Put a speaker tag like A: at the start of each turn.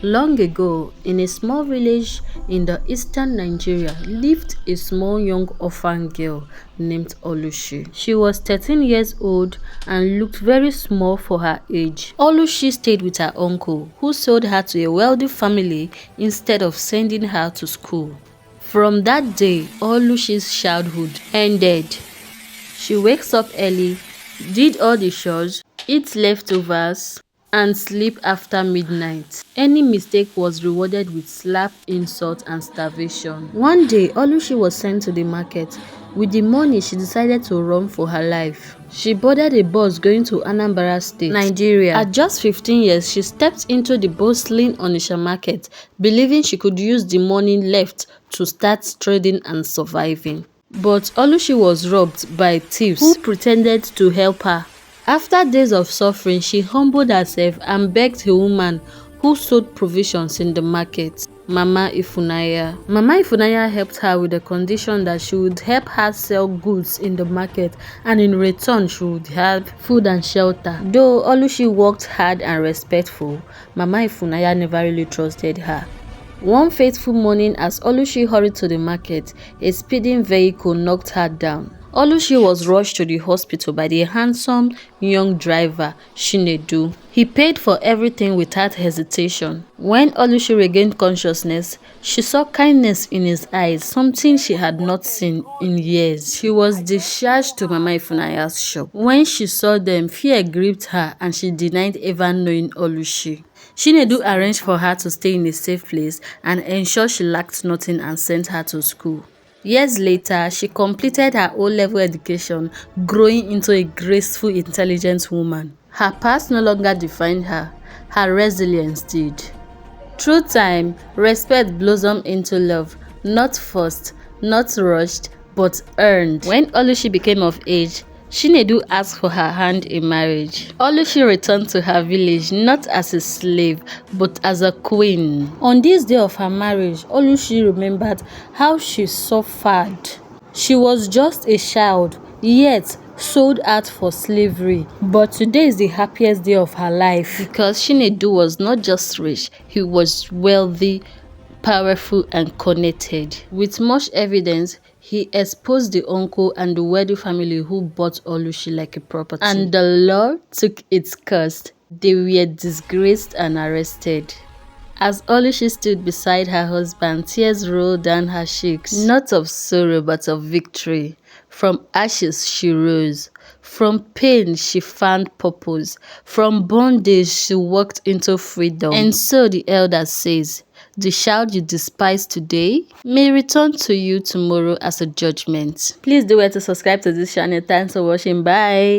A: Long ago, in a small village in the eastern Nigeria, lived a small young orphan girl named Olushi. She was 13 years old and looked very small for her age. Olushi stayed with her uncle, who sold her to a wealthy family instead of sending her to school. From that day, Olushi's childhood ended. She wakes up early, did all the chores, eat leftovers, and sleep after midnight. Any mistake was rewarded with slap, insult, and starvation. One day, Olushi was sent to the market. With the money, she decided to run for her life. She boarded a bus going to Anambra State, Nigeria. At just 15 years, she stepped into the bustling Onitsha market, believing she could use the money left to start trading and surviving. But Olushi was robbed by thieves who pretended to help her. After days of suffering, she humbled herself and begged a woman who sold provisions in the market, Mama Ifunanya. Mama Ifunanya helped her with the condition that she would help her sell goods in the market, and in return she would have food and shelter. Though Olushi worked hard and respectful, Mama Ifunanya never really trusted her. One fateful morning, as Olushi hurried to the market, a speeding vehicle knocked her down. Olushi was rushed to the hospital by the handsome young driver, Chinedu. He paid for everything without hesitation. When Olushi regained consciousness, she saw kindness in his eyes, something she had not seen in years. She was discharged to Mama Ifunanya's shop. When she saw them, fear gripped her and she denied ever knowing Olushi. Chinedu arranged for her to stay in a safe place and ensured she lacked nothing and sent her to school. Years later, she completed her O-level education, growing into a graceful, intelligent woman. Her past no longer defined her, her resilience did. Through time, respect blossomed into love, not forced, not rushed, but earned. When Olushi became of age, Chinedu asked for her hand in marriage. Olushi returned to her village not as a slave, but as a queen. On this day of her marriage, Olushi remembered how she suffered. She was just a child, yet sold out for slavery. But today is the happiest day of her life because Chinedu was not just rich, he was wealthy, powerful, and connected. With much evidence, he exposed the uncle and the wealthy family who bought Olushi like a property. And the law took its course. They were disgraced and arrested. As Olushi stood beside her husband, tears rolled down her cheeks, not of sorrow but of victory. From ashes she rose. From pain she found purpose. From bondage she walked into freedom. And so the elder says, the child you despise today may return to you tomorrow as a judgment. Please do well to subscribe to this channel. Thanks for watching. Bye.